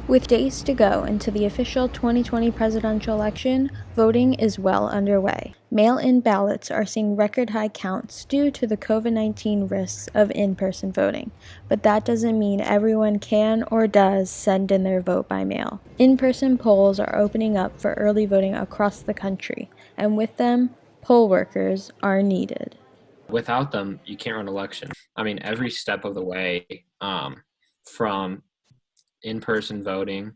With days to go until the official 2020 presidential election, voting is well underway. Mail-in ballots are seeing record-high counts due to the COVID-19 risks of in-person voting, but that doesn't mean everyone can or does send in their vote by mail. In-person polls are opening up for early voting across the country, and with them, poll workers are needed. Without them, you can't run elections. I mean, every step of the way, from in-person voting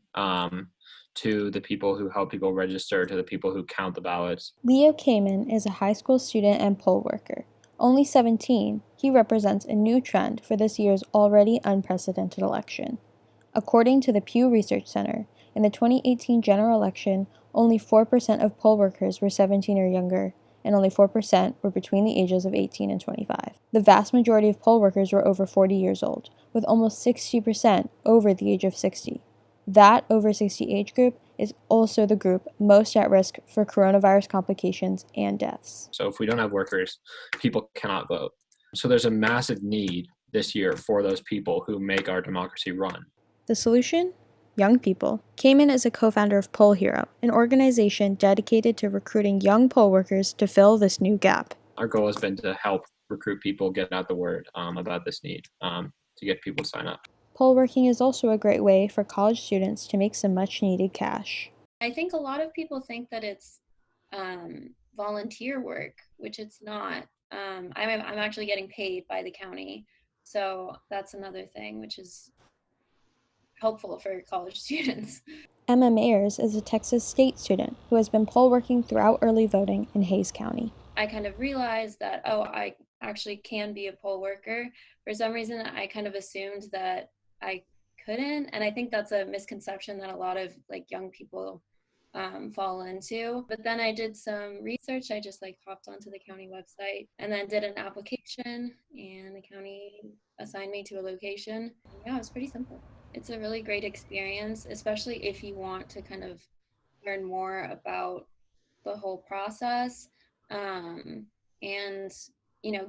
to the people who help people register to the people who count the ballots. Leo Kamen is a high school student and poll worker. Only 17, he represents a new trend for this year's already unprecedented election. According to the Pew Research Center, in the 2018 general election, only 4% of poll workers were 17 or younger, and only 4% were between the ages of 18 and 25. The vast majority of poll workers were over 40 years old, with almost 60% over the age of 60. That over 60 age group is also the group most at risk for coronavirus complications and deaths. So if we don't have workers, people cannot vote. So there's a massive need this year for those people who make our democracy run. The solution? Young people. Kamen is a co-founder of Poll Hero, an organization dedicated to recruiting young poll workers to fill this new gap. Our goal has been to help recruit people, get out the word about this need, to get people to sign up. Poll working is also a great way for college students to make some much-needed cash. I think a lot of people think that it's volunteer work, which it's not. I'm actually getting paid by the county, so that's another thing which is helpful for college students. Emma Mayers is a Texas State student who has been poll working throughout early voting in Hays County. I kind of realized that, oh, I actually can be a poll worker. For some reason, I kind of assumed that I couldn't, and I think that's a misconception that a lot of young people fall into. But then I did some research. I just hopped onto the county website and then did an application, and the county assigned me to a location. Yeah, it was pretty simple. It's a really great experience, especially if you want to kind of learn more about the whole process, and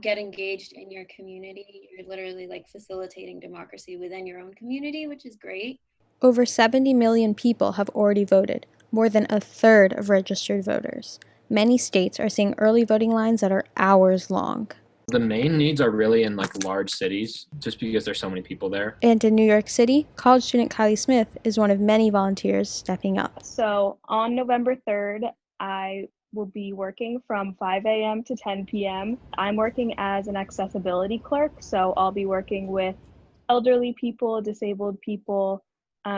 get engaged in your community. You're literally facilitating democracy within your own community, which is great. Over 70 million people have already voted, more than a third of registered voters. Many states are seeing early voting lines that are hours long. The main needs are really in large cities, just because there's so many people there. And in New York City, college student Kylie Smith is one of many volunteers stepping up. So on November 3rd, I will be working from 5 a.m. to 10 p.m. I'm working as an accessibility clerk, so I'll be working with elderly people, disabled people,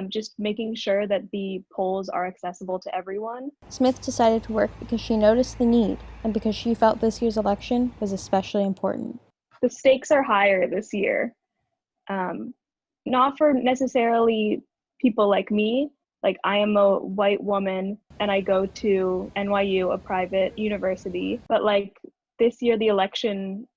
just making sure that the polls are accessible to everyone. Smith decided to work because she noticed the need and because she felt this year's election was especially important. The stakes are higher this year, not for necessarily people like me. I am a white woman and I go to NYU, a private university, but this year the election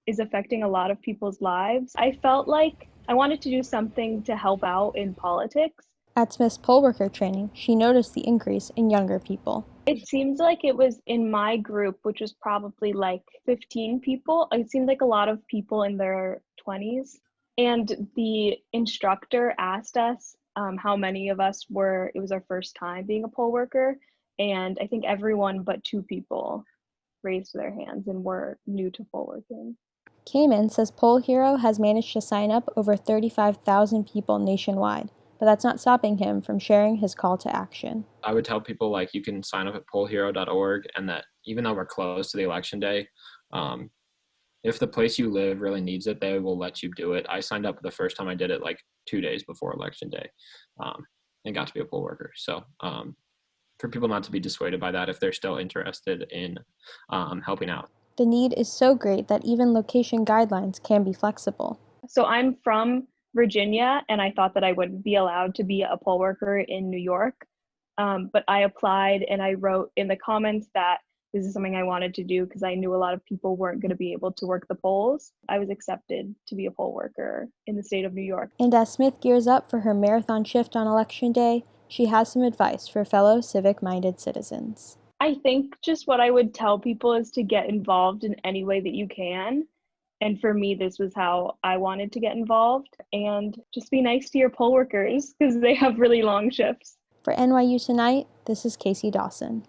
is affecting a lot of people's lives. I felt like I wanted to do something to help out in politics. At Smith's poll worker training, she noticed the increase in younger people. It seems like it was in my group, which was probably 15 people. It seemed like a lot of people in their 20s. And the instructor asked us how many of us it was our first time being a poll worker. And I think everyone but 2 people raised their hands and were new to poll working. Kamen says Poll Hero has managed to sign up over 35,000 people nationwide, but that's not stopping him from sharing his call to action. I would tell people you can sign up at pollhero.org, and that even though we're close to the election day, if the place you live really needs it, they will let you do it. I signed up the first time I did it 2 days before election day, and got to be a poll worker. So for people not to be dissuaded by that if they're still interested in helping out. The need is so great that even location guidelines can be flexible. So I'm from Virginia, and I thought that I would be allowed to be a poll worker in New York. But I applied and I wrote in the comments that this is something I wanted to do because I knew a lot of people weren't going to be able to work the polls. I was accepted to be a poll worker in the state of New York. And as Smith gears up for her marathon shift on Election Day, she has some advice for fellow civic-minded citizens. I think just what I would tell people is to get involved in any way that you can. And for me, this was how I wanted to get involved. And just be nice to your poll workers because they have really long shifts. For NYU Tonight, this is Casey Dawson.